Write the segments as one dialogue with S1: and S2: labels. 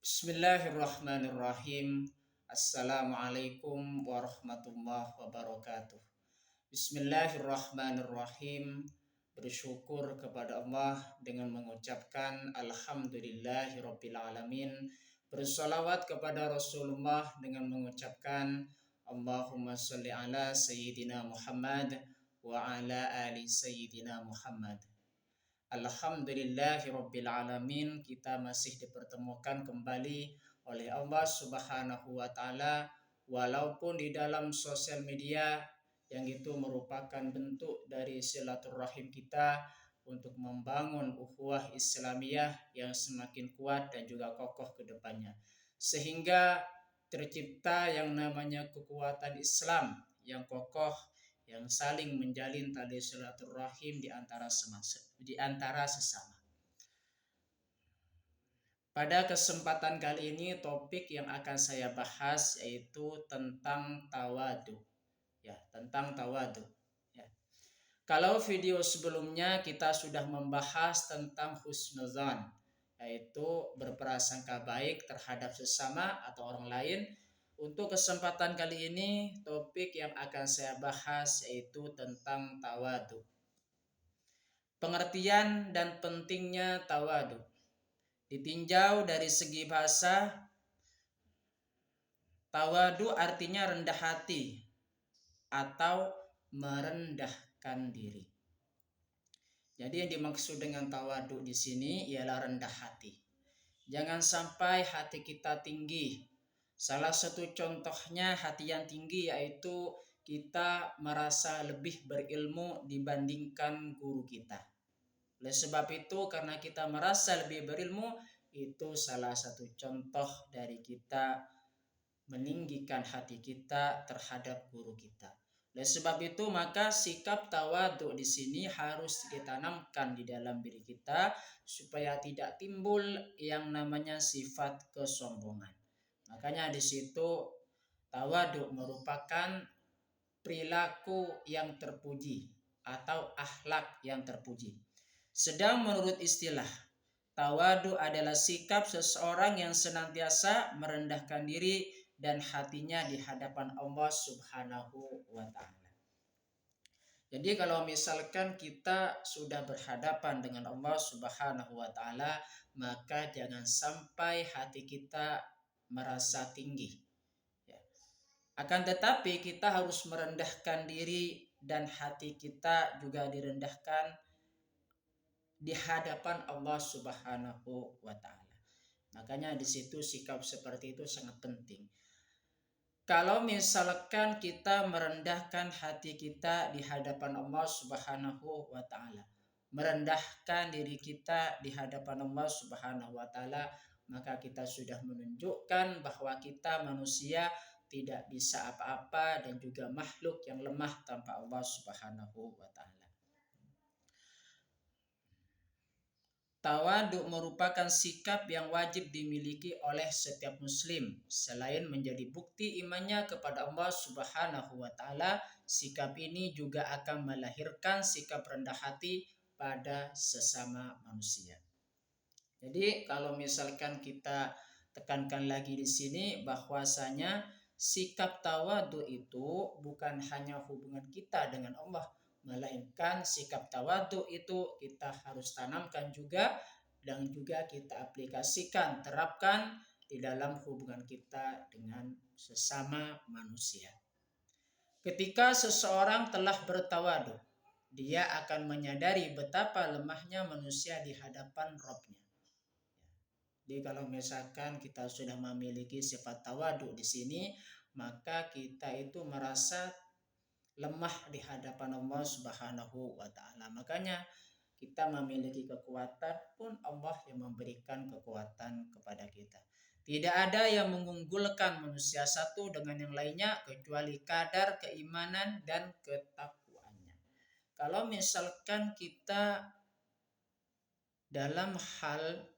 S1: Bismillahirrahmanirrahim. Assalamualaikum warahmatullahi wabarakatuh. Bismillahirrahmanirrahim. Bersyukur kepada Allah dengan mengucapkan Alhamdulillahirrabbilalamin. Bersolawat kepada Rasulullah dengan mengucapkan Allahumma salli ala Sayyidina Muhammad wa ala ali Sayyidina Muhammad. Alhamdulillahirrabbilalamin, kita masih dipertemukan kembali oleh Allah Subhanahu wa Ta'ala, walaupun di dalam sosial media, yang itu merupakan bentuk dari silaturahim kita untuk membangun ukhuwah Islamiyah yang semakin kuat dan juga kokoh ke depannya, sehingga tercipta yang namanya kekuatan Islam yang kokoh, yang saling menjalin tali silaturahim di antara sesama. Pada kesempatan kali ini topik yang akan saya bahas yaitu tentang tawadu. Tentang tawadu. Kalau video sebelumnya kita sudah membahas tentang husnuzan, yaitu berprasangka baik terhadap sesama atau orang lain. Untuk kesempatan kali ini, topik yang akan saya bahas yaitu tentang tawadu. Pengertian dan pentingnya tawadu. Ditinjau dari segi bahasa, tawadu artinya rendah hati atau merendahkan diri. Jadi yang dimaksud dengan tawadu di sini ialah rendah hati. Jangan sampai hati kita tinggi. Salah satu contohnya hati yang tinggi yaitu kita merasa lebih berilmu dibandingkan guru kita. Oleh sebab itu, karena kita merasa lebih berilmu, itu salah satu contoh dari kita meninggikan hati kita terhadap guru kita. Oleh sebab itu, maka sikap tawadhu di sini harus ditanamkan di dalam diri kita supaya tidak timbul yang namanya sifat kesombongan. Makanya di situ tawadhu merupakan perilaku yang terpuji atau akhlak yang terpuji. Sedang menurut istilah, tawadu adalah sikap seseorang yang senantiasa merendahkan diri dan hatinya di hadapan Allah Subhanahu wa Ta'ala. Jadi kalau misalkan kita sudah berhadapan dengan Allah Subhanahu wa Ta'ala, maka jangan sampai hati kita merasa tinggi. Akan tetapi kita harus merendahkan diri dan hati kita juga direndahkan di hadapan Allah Subhanahu wa Ta'ala. Makanya di situ sikap seperti itu sangat penting. Kalau misalkan kita merendahkan hati kita di hadapan Allah Subhanahu wa Ta'ala, merendahkan diri kita di hadapan Allah Subhanahu wa Ta'ala, maka kita sudah menunjukkan bahwa kita manusia tidak bisa apa-apa dan juga makhluk yang lemah tanpa Allah Subhanahu wa Ta'ala. Tawadhu merupakan sikap yang wajib dimiliki oleh setiap muslim. Selain menjadi bukti imannya kepada Allah Subhanahu wa Ta'ala, sikap ini juga akan melahirkan sikap rendah hati pada sesama manusia. Jadi kalau misalkan kita tekankan lagi di sini bahwasanya sikap tawadhu itu bukan hanya hubungan kita dengan Allah, melainkan sikap tawadhu itu kita harus tanamkan juga dan juga kita aplikasikan, terapkan di dalam hubungan kita dengan sesama manusia. Ketika seseorang telah bertawadhu, dia akan menyadari betapa lemahnya manusia di hadapan Rabb-nya. Jadi kalau misalkan kita sudah memiliki sifat tawadhu di sini, maka kita itu merasa lemah di hadapan Allah Subhanahu wa Ta'ala. Makanya kita memiliki kekuatan pun Allah yang memberikan kekuatan kepada kita. Tidak ada yang mengunggulkan manusia satu dengan yang lainnya kecuali kadar keimanan dan ketakwaannya. Kalau misalkan kita dalam hal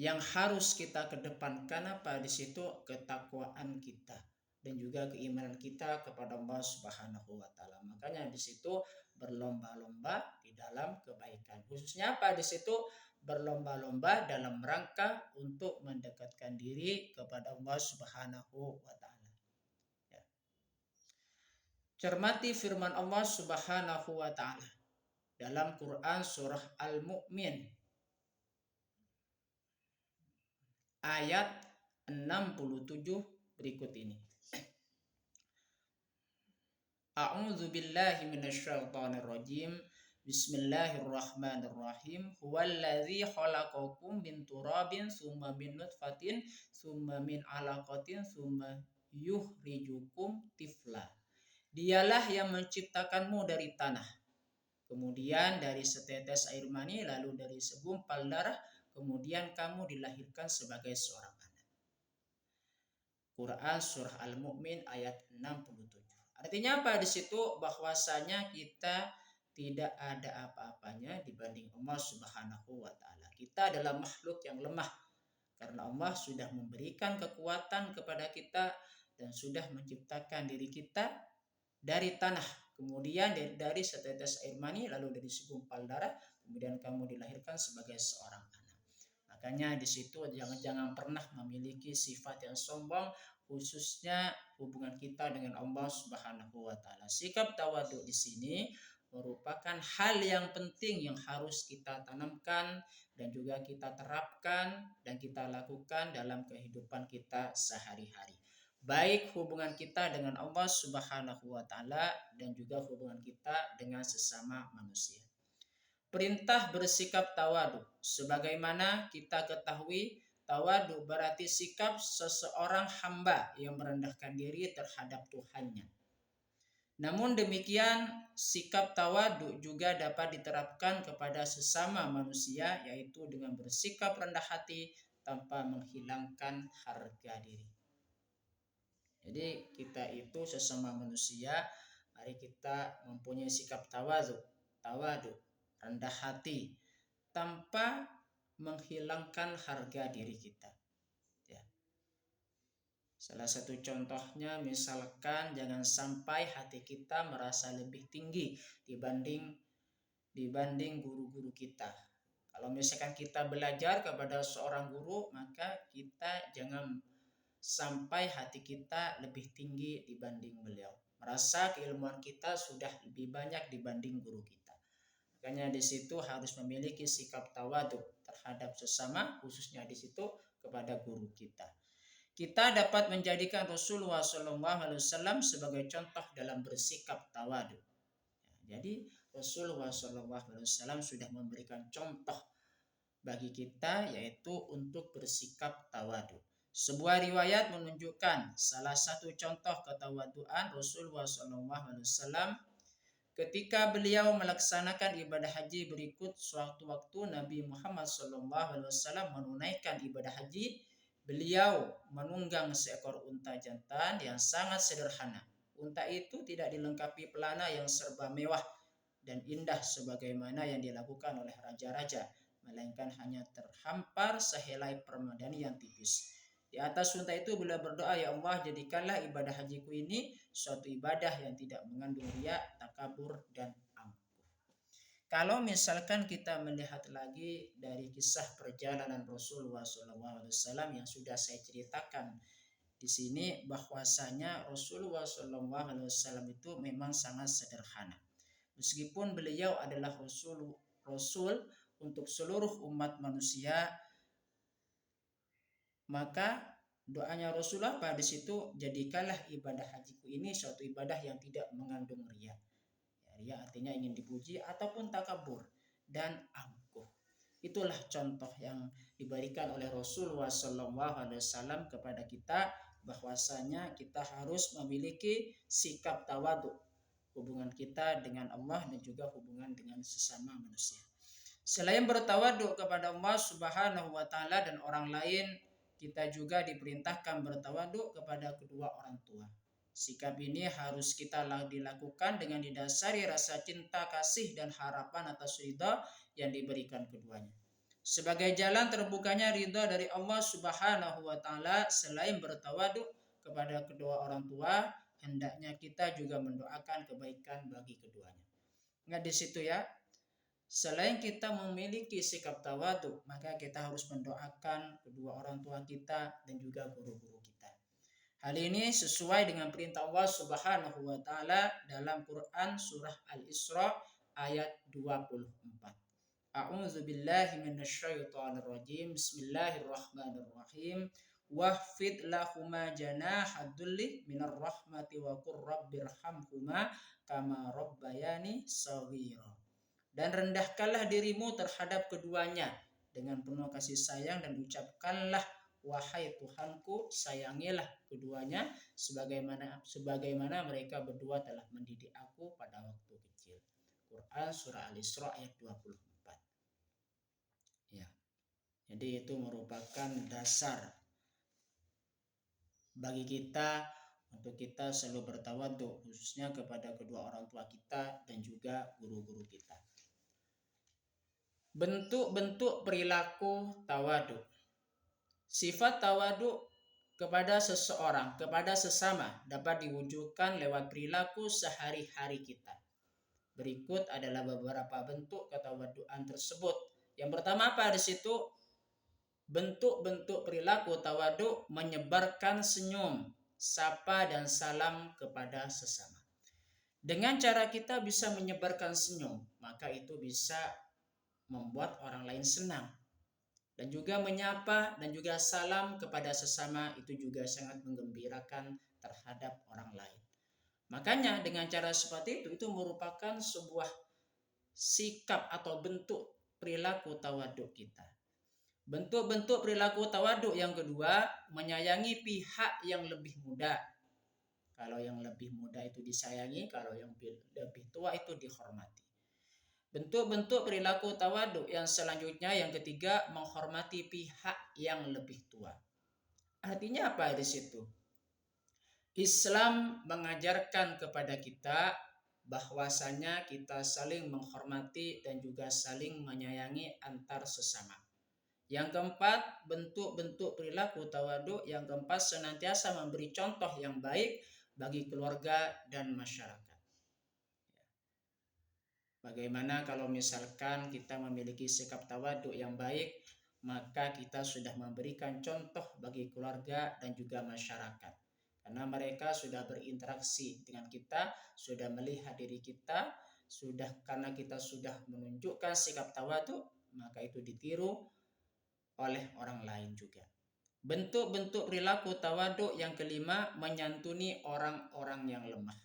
S1: yang harus kita kedepankan apa di situ, ketakwaan kita dan juga keimanan kita kepada Allah Subhanahu wa Ta'ala. Makanya di situ berlomba-lomba di dalam kebaikan. Khususnya apa di situ? berlomba-lomba dalam rangka untuk mendekatkan diri kepada Allah Subhanahu wa taala. Ya. Cermati firman Allah Subhanahu wa taala dalam Quran surah Al-Mu'min ayat 67 berikut ini. A'udzu billahi minasyaitonir rajim. Bismillahirrahmanirrahim. Huwallazi khalaqakum min turabin tsumma min nutfatin tsumma min 'alaqatin tsumma yukhrijukum tifla. Dialah yang menciptakanmu dari tanah, kemudian dari setetes air mani, lalu dari segumpal darah, kemudian kamu dilahirkan sebagai seorang anak. Quran surah Al-Mu'min ayat 67. Artinya apa di situ? Bahwasanya kita tidak ada apa-apanya dibanding Allah Subhanahu wa taala. Kita adalah makhluk yang lemah karena Allah sudah memberikan kekuatan kepada kita dan sudah menciptakan diri kita dari tanah, kemudian dari setetes air mani, lalu dari segumpal darah, kemudian kamu dilahirkan sebagai seorang anak. Makanya di situ jangan pernah memiliki sifat yang sombong, khususnya hubungan kita dengan Allah Subhanahu wa taala. Sikap tawadhu di sini merupakan hal yang penting yang harus kita tanamkan dan juga kita terapkan dan kita lakukan dalam kehidupan kita sehari-hari. Baik hubungan kita dengan Allah Subhanahu wa taala dan juga hubungan kita dengan sesama manusia. Perintah bersikap tawadhu. Sebagaimana kita ketahui, tawadhu berarti sikap seseorang hamba yang merendahkan diri terhadap Tuhannya. Namun demikian, sikap tawadhu juga dapat diterapkan kepada sesama manusia, yaitu dengan bersikap rendah hati tanpa menghilangkan harga diri. Jadi kita itu sesama manusia, mari kita mempunyai sikap tawadhu, rendah hati, tanpa menghilangkan harga diri kita. Salah satu contohnya misalkan jangan sampai hati kita merasa lebih tinggi dibanding guru-guru kita. Kalau misalkan kita belajar kepada seorang guru, maka kita jangan sampai hati kita lebih tinggi dibanding beliau. Merasa keilmuan kita sudah lebih banyak dibanding guru kita. Makanya di situ harus memiliki sikap tawadhu terhadap sesama, khususnya di situ kepada guru kita. Kita dapat menjadikan Rasulullah SAW sebagai contoh dalam bersikap tawadhu. Jadi Rasulullah SAW sudah memberikan contoh bagi kita, yaitu untuk bersikap tawadhu. Sebuah riwayat menunjukkan salah satu contoh ketawaduan Rasulullah SAW ketika beliau melaksanakan ibadah haji berikut. Suatu waktu Nabi Muhammad SAW menunaikan ibadah haji. Beliau menunggang seekor unta jantan yang sangat sederhana. Unta itu tidak dilengkapi pelana yang serba mewah dan indah sebagaimana yang dilakukan oleh raja-raja, melainkan hanya terhampar sehelai permadani yang tipis. Di atas unta itu beliau berdoa, "Ya Allah, jadikanlah ibadah hajiku ini suatu ibadah yang tidak mengandung riya, takabur, dan angkuh." Kalau misalkan kita melihat lagi dari kisah perjalanan Rasulullah SAW yang sudah saya ceritakan di sini, bahwasanya Rasulullah SAW itu memang sangat sederhana. Meskipun beliau adalah Rasul untuk seluruh umat manusia, maka doanya Rasulullah pada situ, jadikanlah ibadah hajiku ini suatu ibadah yang tidak mengandung riya. Riya artinya ingin dipuji ataupun takabur dan angkuh. Itulah contoh yang diberikan oleh Rasulullah SAW kepada kita, bahwasanya kita harus memiliki sikap tawadhu, hubungan kita dengan Allah dan juga hubungan dengan sesama manusia. Selain bertawadhu kepada Allah Subhanahu wa taala dan orang lain, kita juga diperintahkan bertawadhu kepada kedua orang tua. Sikap ini harus kita dilakukan dengan didasari rasa cinta, kasih, dan harapan atas ridha yang diberikan keduanya. Sebagai jalan terbukanya ridha dari Allah Subhanahu wa taala, selain bertawadhu kepada kedua orang tua, hendaknya kita juga mendoakan kebaikan bagi keduanya. Ingat di situ ya. Selain kita memiliki sikap tawadhu, maka kita harus mendoakan kedua orang tua kita dan juga guru-guru kita. Hal ini sesuai dengan perintah Allah Subhanahu wa taala dalam Quran surah Al-Isra ayat 24. A'udzu billahi minasyaitonir rajim. Bismillahirrahmanirrahim. Wahfid lahuma janaha dzulli minar rahmati wa qur rabbirhamhuma kama rabbayani shaghira. Dan rendahkanlah dirimu terhadap keduanya dengan penuh kasih sayang dan ucapkanlah, wahai Tuhanku, sayangilah keduanya sebagaimana mereka berdua telah mendidik aku pada waktu kecil. Quran surah Al-Isra ayat 24. Ya. Jadi itu merupakan dasar bagi kita untuk kita selalu bertawadhu, khususnya kepada kedua orang tua kita dan juga guru-guru kita. Bentuk-bentuk perilaku tawadhu. Sifat tawadhu kepada seseorang, kepada sesama dapat diwujudkan lewat perilaku sehari-hari kita. Berikut adalah beberapa bentuk ketawadhuan tersebut. Yang pertama apa di situ? Bentuk-bentuk perilaku tawadhu menyebarkan senyum, sapa dan salam kepada sesama. Dengan cara kita bisa menyebarkan senyum, maka itu bisa membuat orang lain senang. Dan juga menyapa dan juga salam kepada sesama itu juga sangat menggembirakan terhadap orang lain. Makanya dengan cara seperti itu merupakan sebuah sikap atau bentuk perilaku tawadhu kita. Bentuk-bentuk perilaku tawadhu yang kedua, menyayangi pihak yang lebih muda. Kalau yang lebih muda itu disayangi, kalau yang lebih tua itu dihormati. Bentuk-bentuk perilaku tawadhu yang selanjutnya, yang ketiga, menghormati pihak yang lebih tua. Artinya apa di situ? Islam mengajarkan kepada kita bahwasanya kita saling menghormati dan juga saling menyayangi antar sesama. Yang keempat, bentuk-bentuk perilaku tawadhu yang keempat, senantiasa memberi contoh yang baik bagi keluarga dan masyarakat. Bagaimana kalau misalkan kita memiliki sikap tawadhu yang baik, maka kita sudah memberikan contoh bagi keluarga dan juga masyarakat. Karena mereka sudah berinteraksi dengan kita, sudah melihat diri kita, karena kita sudah menunjukkan sikap tawadhu, maka itu ditiru oleh orang lain juga. Bentuk-bentuk perilaku tawadhu yang kelima, menyantuni orang-orang yang lemah.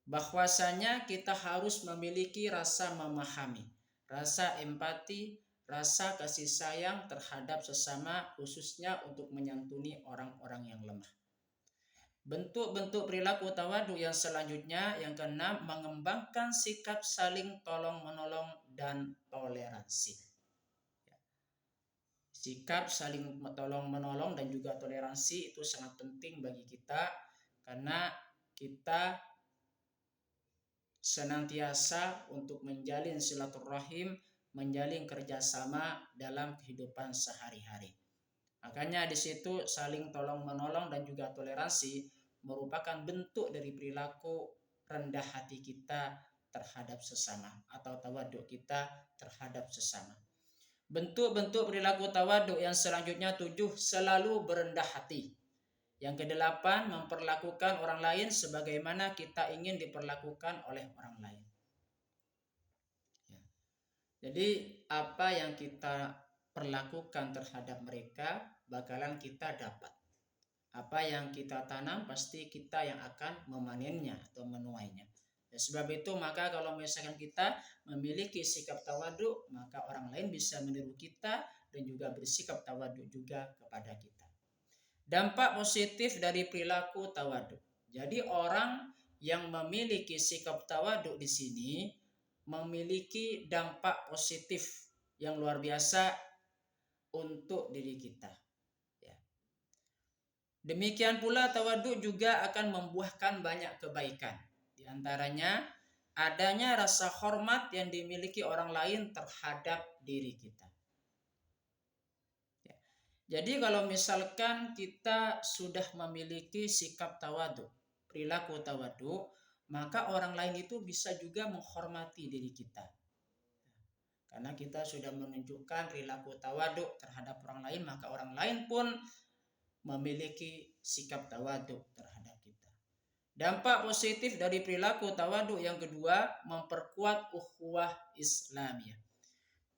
S1: Bahwasanya kita harus memiliki rasa memahami, rasa empati, rasa kasih sayang terhadap sesama, khususnya untuk menyantuni orang-orang yang lemah. Bentuk-bentuk perilaku tawadhu yang selanjutnya, yang keenam, mengembangkan sikap saling tolong-menolong dan toleransi. Sikap saling tolong-menolong dan juga toleransi itu sangat penting bagi kita, karena kita senantiasa untuk menjalin silaturahim, menjalin kerjasama dalam kehidupan sehari-hari. Makanya di situ saling tolong-menolong dan juga toleransi merupakan bentuk dari perilaku rendah hati kita terhadap sesama atau tawadhu kita terhadap sesama. Bentuk-bentuk perilaku tawadhu yang selanjutnya 7, selalu berendah hati. Yang kedelapan, memperlakukan orang lain sebagaimana kita ingin diperlakukan oleh orang lain. Ya. Jadi apa yang kita perlakukan terhadap mereka bakalan kita dapat. Apa yang kita tanam pasti kita yang akan memanennya atau menuainya. Dan sebab itu maka kalau misalkan kita memiliki sikap tawadhu, maka orang lain bisa meniru kita dan juga bersikap tawadhu juga kepada kita. Dampak positif dari perilaku tawadhu. Jadi orang yang memiliki sikap tawadhu di sini memiliki dampak positif yang luar biasa untuk diri kita. Ya. Demikian pula tawadhu juga akan membuahkan banyak kebaikan. Di antaranya adanya rasa hormat yang dimiliki orang lain terhadap diri kita. Jadi kalau misalkan kita sudah memiliki sikap tawadhu, perilaku tawadhu, maka orang lain itu bisa juga menghormati diri kita. Karena kita sudah menunjukkan perilaku tawaduk terhadap orang lain, maka orang lain pun memiliki sikap tawaduk terhadap kita. Dampak positif dari perilaku tawaduk yang kedua, memperkuat ukhuwah Islamiyah.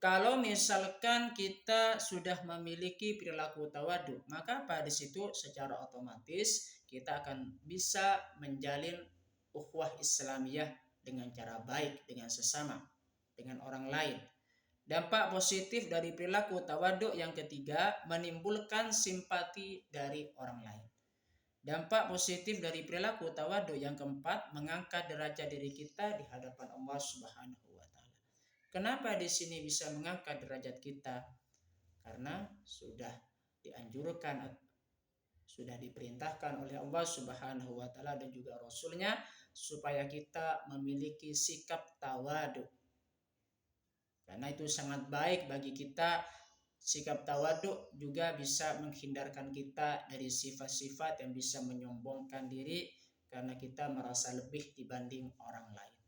S1: Kalau misalkan kita sudah memiliki perilaku tawaduk, maka pada situ secara otomatis kita akan bisa menjalin ukhuwah Islamiyah dengan cara baik dengan sesama, dengan orang lain. Dampak positif dari perilaku tawaduk yang ketiga, menimbulkan simpati dari orang lain. Dampak positif dari perilaku tawaduk yang keempat, mengangkat derajat diri kita di hadapan Allah Subhanahu wa taala. Kenapa di sini bisa mengangkat derajat kita? Karena sudah dianjurkan, sudah diperintahkan oleh Allah Subhanahu wa taala dan juga Rasulnya supaya kita memiliki sikap tawaduk. Karena itu sangat baik bagi kita. Sikap tawaduk juga bisa menghindarkan kita dari sifat-sifat yang bisa menyombongkan diri karena kita merasa lebih dibanding orang lain.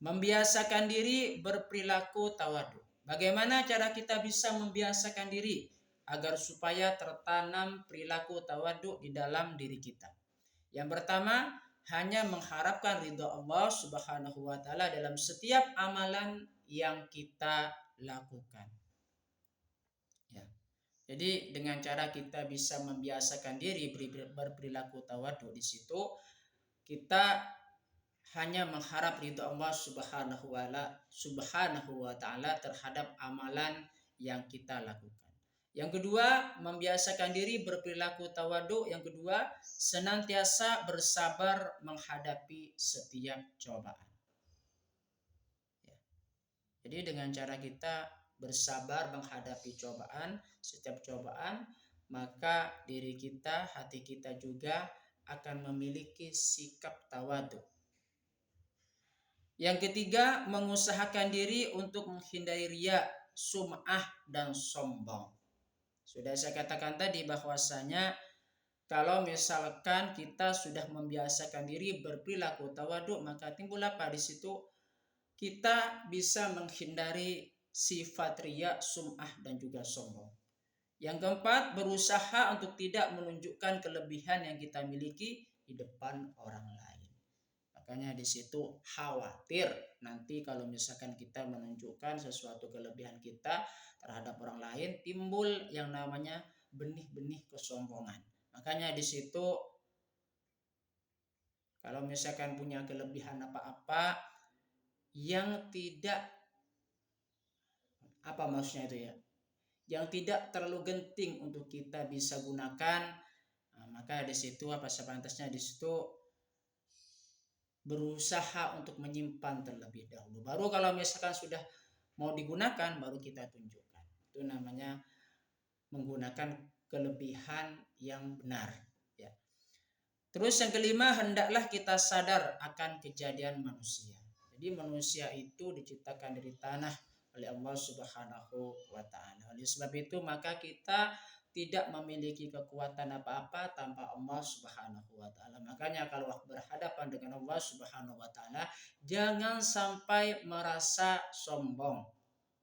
S1: Membiasakan diri berperilaku tawaduk. Bagaimana cara kita bisa membiasakan diri agar supaya tertanam perilaku tawaduk di dalam diri kita? Yang pertama, hanya mengharapkan ridha Allah Subhanahu wa taala dalam setiap amalan yang kita lakukan. Ya. Jadi dengan cara kita bisa membiasakan diri berperilaku tawaduk, di situ kita hanya mengharap ridha Allah Subhanahu wa taala terhadap amalan yang kita lakukan. Yang kedua, membiasakan diri berperilaku tawaduk. Yang kedua, senantiasa bersabar menghadapi setiap cobaan. Ya. Jadi dengan cara kita bersabar menghadapi setiap cobaan, maka diri kita, hati kita juga akan memiliki sikap tawaduk. Yang ketiga, mengusahakan diri untuk menghindari riya, sum'ah, dan sombong. Sudah saya katakan tadi bahwasanya kalau misalkan kita sudah membiasakan diri berperilaku tawaduk, maka timbul apa di situ? Kita bisa menghindari sifat riya, sum'ah, dan juga sombong. Yang keempat, berusaha untuk tidak menunjukkan kelebihan yang kita miliki di depan orang lain. Makanya di situ khawatir nanti kalau misalkan kita menunjukkan sesuatu kelebihan kita terhadap orang lain, timbul yang namanya benih-benih kesombongan. Makanya di situ kalau misalkan punya kelebihan apa-apa yang tidak, apa maksudnya itu ya, yang tidak terlalu genting untuk kita bisa gunakan, maka di situ apa sepantasnya di situ berusaha untuk menyimpan terlebih dahulu. Baru kalau misalkan sudah mau digunakan, baru kita tunjukkan. Itu namanya menggunakan kelebihan yang benar. Ya. Terus yang kelima, hendaklah kita sadar akan kejadian manusia. Jadi manusia itu diciptakan dari tanah oleh Allah Subhanahu wa taala. Oleh sebab itu maka kita tidak memiliki kekuatan apa-apa tanpa Allah Subhanahu wa taala. Makanya kalau berhadapan dengan Allah Subhanahu wa taala, jangan sampai merasa sombong.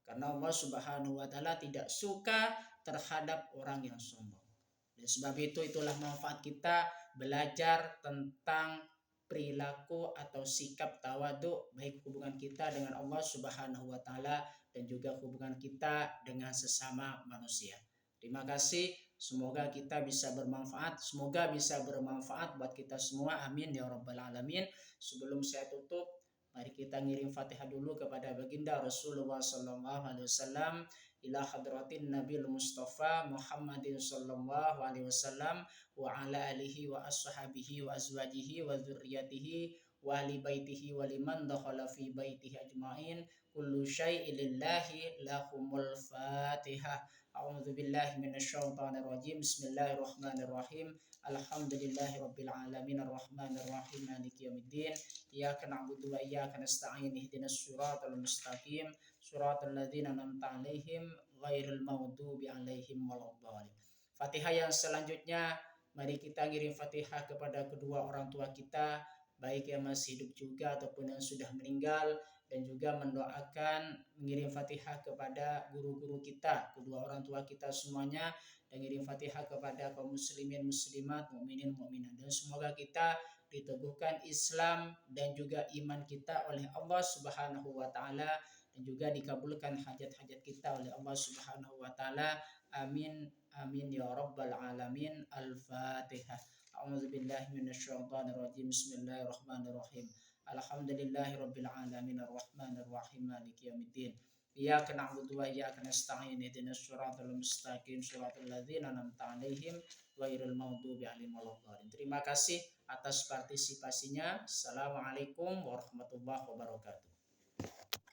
S1: Karena Allah Subhanahu wa taala tidak suka terhadap orang yang sombong. Oleh sebab itu itulah manfaat kita belajar tentang perilaku atau sikap tawaduk, baik hubungan kita dengan Allah Subhanahu wa taala dan juga hubungan kita dengan sesama manusia. Terima kasih, semoga kita bisa bermanfaat, semoga bisa bermanfaat buat kita semua, amin ya rabbal alamin. Sebelum saya tutup, mari kita ngirim Fatihah dulu kepada baginda Rasulullah sallallahu alaihi wasallam, ila hadratin Nabil Mustafa Muhammadin sallallahu alaihi wasallam wa ala alihi wa ashabihi wa azwajihi wa dzurriyyatihi wa ahli baitihi wa liman dakhala fi baitihi ajmain. Kullu syai'in lillahi lahumul Fatihah. A'udzu billahi minasyaitonir rajim. Bismillahirrahmanirrahim. Alhamdulillahirabbil alamin arrahmanir rahim maliki yaumiddin. Iyyaka na'budu wa iyyaka nasta'in. Ihdinas siratal mustaqim. Siratal ladzina an'amta 'alaihim ghairil maghdubi 'alaihim waladdallin. Fatihah yang selanjutnya, mari kita ngirim Fatihah kepada kedua orang tua kita, baik yang masih hidup juga ataupun yang sudah meninggal, dan juga mendoakan mengirim Fatihah kepada guru-guru kita, kedua orang tua kita semuanya, dan mengirim Fatihah kepada kaum muslimin muslimat, mukminin mukminat, dan semoga kita diteguhkan Islam dan juga iman kita oleh Allah Subhanahu wa taala, dan juga dikabulkan hajat-hajat kita oleh Allah Subhanahu wa taala. Amin amin ya rabbal alamin. Al-Fatihah. A'udzu billahi minasyaitonir rajim. Bismillahirrahmanirrahim. Alhamdulillahi rabbil alamin arrahmanir rahim maliki yaumiddin. Iyyaka na'budu wa iyyaka nasta'in ihdinas siratal mustaqim siratal ladzina an'amta 'alaihim ghairil maghdubi 'alaihim waladdallin. Terima kasih atas partisipasinya. Assalamualaikum warahmatullahi wabarakatuh.